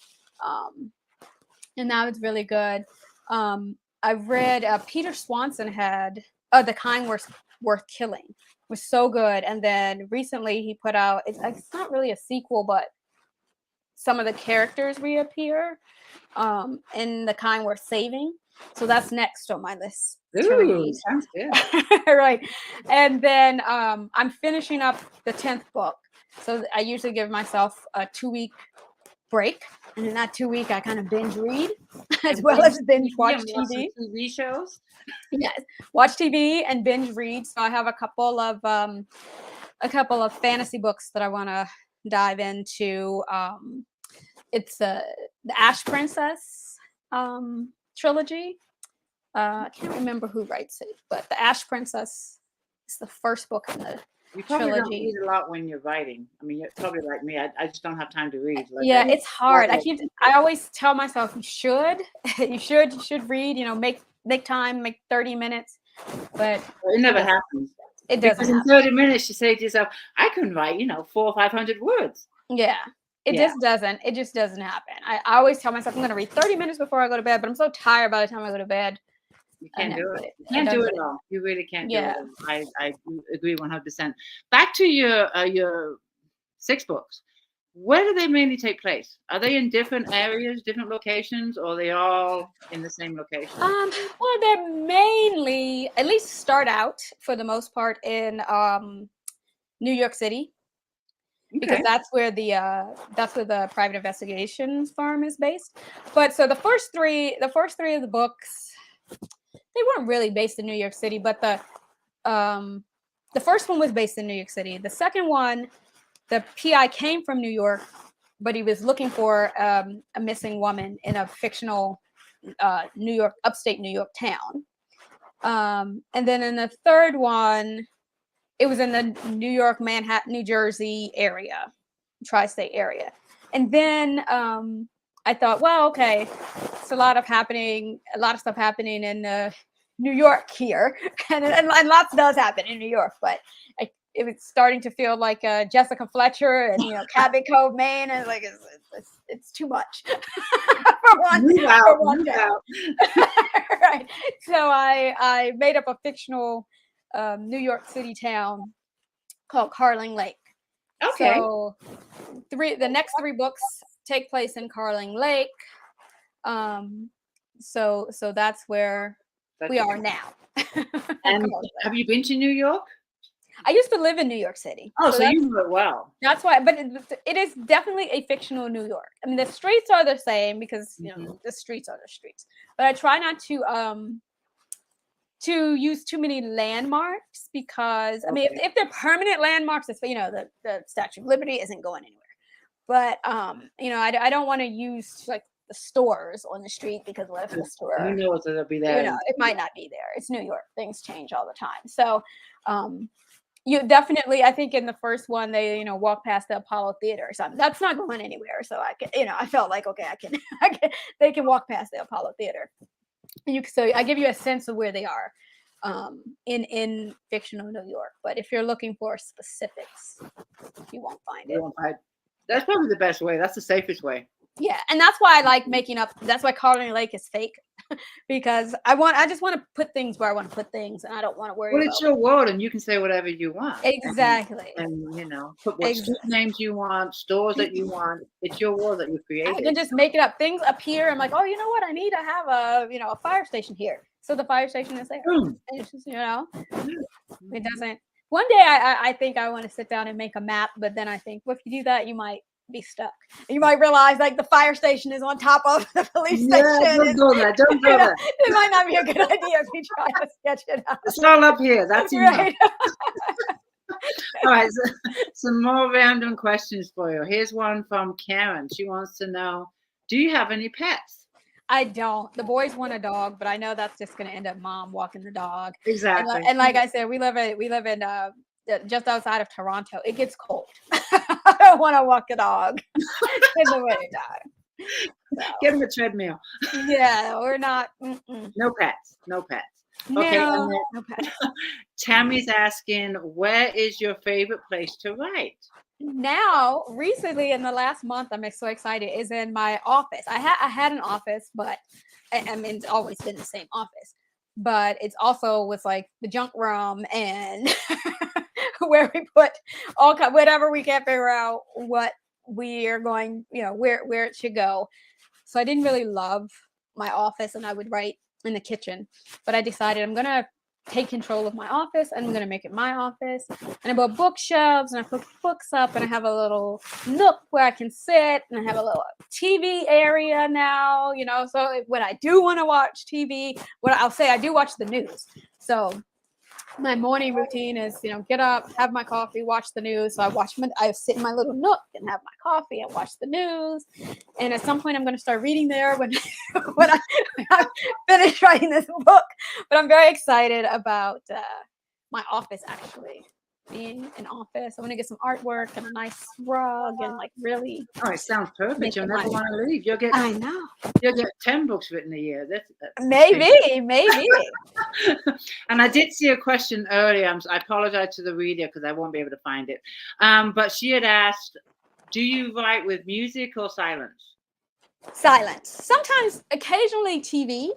And that was really good. I read Peter Swanson had The Kind Worth Killing, was so good. And then recently he put out, it's not really a sequel, but some of the characters reappear in The Kind Worth Saving. So that's next on my list to read. Sounds good. Right. And then I'm finishing up the 10th book. So I usually give myself a 2-week break. And in that 2 week, I kind of binge read as well as binge watch TV. TV shows. Yes, watch TV and binge read. So I have a couple of fantasy books that I want to dive into. It's the Ash Princess trilogy. I can't remember who writes it, but the Ash Princess is the first book in the You probably trilogy. don't read a lot when you're writing. I mean, you're probably like me. I just don't have time to read. Yeah, it's hard. I always tell myself you should read. Make time, make 30 minutes. But it never happens. It doesn't. Because in 30 minutes, you say to yourself, "I can write, 400 or 500 words." Yeah. It just doesn't. It just doesn't happen. I always tell myself I'm going to read 30 minutes before I go to bed, but I'm so tired by the time I go to bed. You can't do it. You can't do it all. You really can't do it all. I agree 100%. Back to your 6 books. Where do they mainly take place? Are they in different areas, different locations, or are they all in the same location? Well, they're mainly, at least start out for the most part, in New York City. Because that's where the private investigations firm is based. But so the first three of the books, they weren't really based in New York City, but the first one was based in New York City. The second one, the PI came from New York, but he was looking for a missing woman in a fictional upstate New York town. And then in the third one, it was in the New York, Manhattan, New Jersey area, tri-state area. And then I thought, well, okay, it's a lot of stuff happening in New York here, and lots does happen in New York, but it was starting to feel like Jessica Fletcher and Cabot Cove, Maine, and like it's too much for one town. Right. So I made up a fictional New York City town called Carling Lake. Okay. So the next 3 books take place in Carling Lake. So that's where we are now. And have you been to New York? I used to live in New York City. Oh, so you know it well. That's why, but it is definitely a fictional New York. I mean, the streets are the same because the streets are the streets. But I try not to use too many landmarks because I mean, if they're permanent landmarks, it's the Statue of Liberty isn't going anywhere. But I don't want to use like the stores on the street because what if the store? Who knows if it'll be there? It might not be there. It's New York. Things change all the time. So, you definitely, I think in the first one they walk past the Apollo Theater or something. That's not going anywhere. So I can, I felt like okay, I can they can walk past the Apollo Theater. So I give you a sense of where they are in fictional New York. But if you're looking for specifics, you won't find it. That's probably the best way. That's the safest way. Yeah, and that's why I like making up. That's why Carling Lake is fake, because I just want to put things where I want to put things, and I don't want to worry. Well, it's your world, and you can say whatever you want. Exactly. And put what street names you want, stores that you want. It's your world that you created. I can just make it up. Things appear. I'm like, oh, you know what? I need to have a fire station here. So the fire station is there. And it's just it doesn't. One day I think I want to sit down and make a map, but then I think, well, if you do that, you might be stuck. You might realize like the fire station is on top of the police station. Don't go there. Don't go there. It might not be a good idea if you try to sketch it out. It's all up here. That's right. All right. Some more random questions for you. Here's one from Karen. She wants to know, do you have any pets? I don't. The boys want a dog, but I know that's just going to end up mom walking the dog. Exactly. And like I said, we live in just outside of Toronto. It gets cold. I don't want to walk a dog in the wintertime. So, Get him a treadmill. yeah, we're not. No pets. No pets. No, Okay. And then no pets. Tammy's asking, where is your favorite place to write? Now, recently in the last month, I'm so excited, is in my office. I had an office, but I mean, it's always been the same office, but it's also with like the junk room and where we put whatever we can't figure out what we are going, where it should go. So I didn't really love my office, and I would write in the kitchen, but I decided I'm going to take control of my office, and I'm going to make it my office. And I bought bookshelves, and I put books up, and I have a little nook where I can sit, and I have a little TV area now, so when I do want to watch TV, what I'll say, I do watch the news. So my morning routine is, get up, have my coffee, watch the news. So I sit in my little nook and have my coffee and watch the news. And at some point I'm going to start reading there when I finish writing this book. But I'm very excited about my office actually being an office. I want to get some artwork and a nice rug and like really. Oh, it sounds perfect. You'll never want to leave. I know. You'll get 10 books wrtten a year. That's maybe. And I did see a question earlier. I apologize to the reader because I won't be able to find it. But she had asked, do you write with music or silence? Silence. Sometimes, occasionally TV.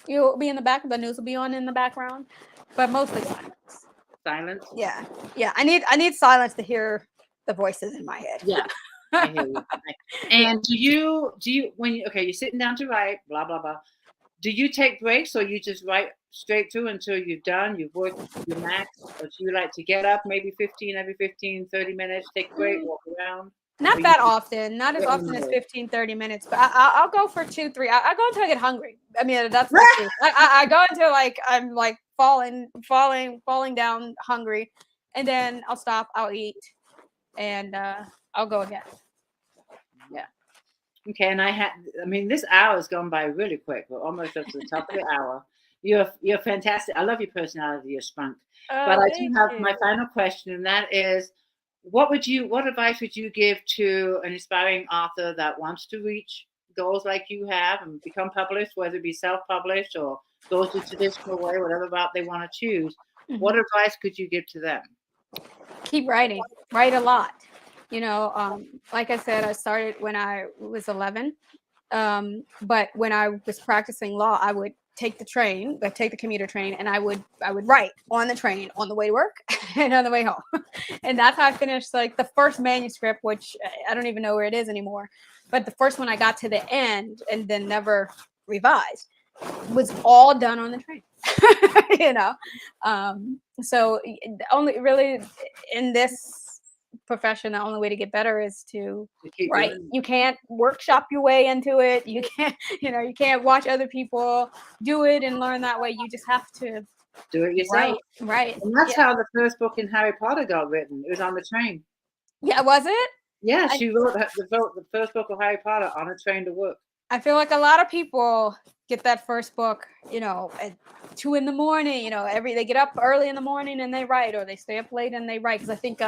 You'll be in the back, the news will be on in the background, but mostly silence. Silence? Yeah. I need silence to hear the voices in my head. Yeah. I hear you. And do you you're sitting down to write, blah, blah, blah. Do you take breaks, or you just write straight through until you're done? You've worked your max? Or do you like to get up maybe 30 minutes, take a break, walk around? Not that often. Not as often as 15, 30 minutes. But I'll go for 2, 3. I go until I get hungry. I mean, that's the truth. I go until like I'm like falling down hungry. And then I'll stop, I'll eat, and I'll go again. Yeah. Okay, and this hour has gone by really quick. We're almost up to the top of the hour. You're fantastic. I love your personality, your spunk. But I do have my final question, and that is, what advice would you give to an aspiring author that wants to reach goals like you have and become published, whether it be self-published or goes the traditional way, whatever route they want to choose? Mm-hmm. What advice could you give to them? Keep writing. Write a lot. Like I said, I started when I was 11. But when I was practicing law, I would take the commuter train, and I would write on the train on the way to work and on the way home. And that's how I finished like the first manuscript, which I don't even know where it is anymore. But the first one I got to the end and then never revised was all done on the train. So only really in this profession, the only way to get better is to write. You can't workshop your way into it. You can't, you can't watch other people do it and learn that way. You just have to do it yourself. Right. And that's how the first book in Harry Potter got written. It was on the train. Yeah, was it? Yeah, she wrote the first book of Harry Potter on a train to work. I feel like a lot of people get that first book, at 2 a.m. they get up early in the morning and they write, or they stay up late and they write. Because I think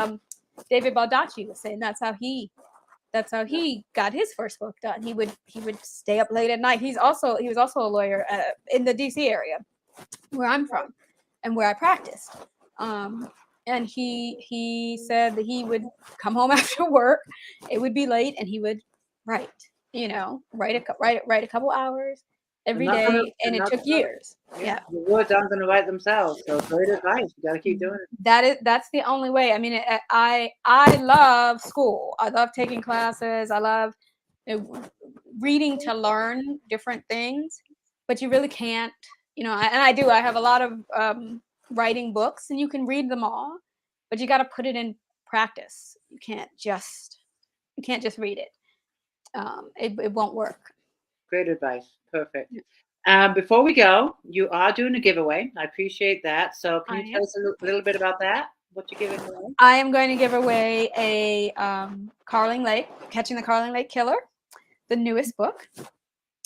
David Baldacci was saying that's how he got his first book done. He would stay up late at night. He was also a lawyer in the DC area where I'm from and where I practiced. And he said that he would come home after work. It would be late, and he would write. Write a couple hours every day, and it took years. Yeah. The words aren't going to write themselves. So great advice. You got to keep doing it. That's the only way. I mean, I love school. I love taking classes. I love reading to learn different things, but you really can't, and I do. I have a lot of writing books, and you can read them all, but you got to put it in practice. You can't just read it. It won't work. Great advice. Perfect. Before we go, you are doing a giveaway. I appreciate that. So can you tell us a little bit about that? What you giving away? I am going to give away a Carling Lake, Catching the Carling Lake Killer, the newest book.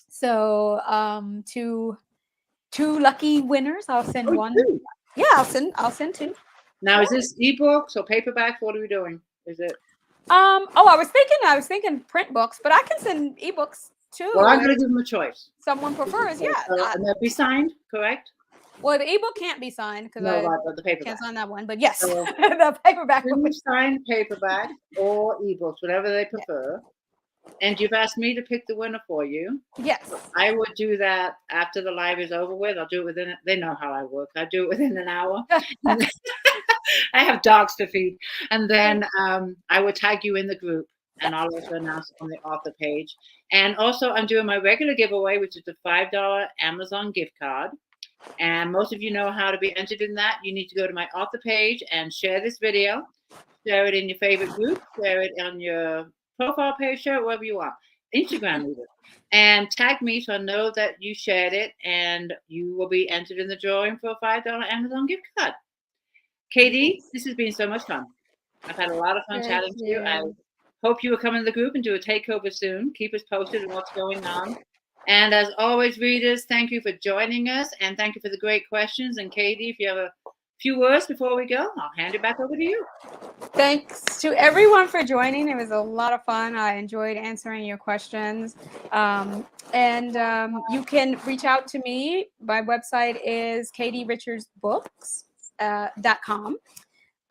So two lucky winners. I'll send one. Two. Yeah, I'll send two. Now, is this ebooks or paperbacks? What are we doing? Is it? I was thinking print books, but I can send ebooks too. Well, I'm going to give them a choice. Someone prefers, yeah. And they'll be signed, correct? Well, the ebook can't be signed because I the paperback. can't sign that one. But yes, So, the paperback. Signed paperback or ebooks, whatever they prefer. And you've asked me to pick the winner for you. Yes. I would do that after the live is over with. I'll do it within. They know how I work. I do it within an hour. I have dogs to feed, and then I would tag you in the group, and I'll also announce it on the author page. And also, I'm doing my regular giveaway, which is the $5 Amazon gift card. And most of you know how to be entered in that. You need to go to my author page and share this video, share it in your favorite group, share it on your profile page, share it wherever you want, Instagram even, and tag me so I know that you shared it, and you will be entered in the drawing for a $5 Amazon gift card. Katie, this has been so much fun. I've had a lot of fun chatting to you. I hope you will come in the group and do a takeover soon. Keep us posted on what's going on. And as always, readers, thank you for joining us, and thank you for the great questions. And Katie, if you have a few words before we go, I'll hand it back over to you. Thanks to everyone for joining. It was a lot of fun. I enjoyed answering your questions. You can reach out to me. My website is katierichardsbooks.com.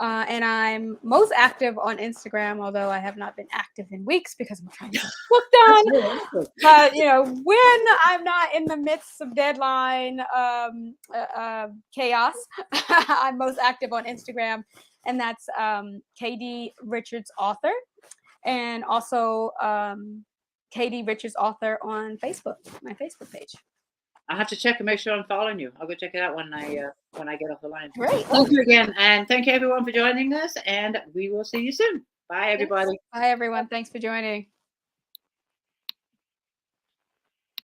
And I'm most active on Instagram, although I have not been active in weeks because I'm trying to get the book done. But when I'm not in the midst of deadline chaos, I'm most active on Instagram, and that's KD Richards Author, and also KD Richards Author on Facebook, my Facebook page. I'll have to check and make sure I'm following you. I'll go check it out when I get off the line. Great. Thank you again. And thank you everyone for joining us. And we will see you soon. Bye, everybody. Bye, everyone. Thanks for joining.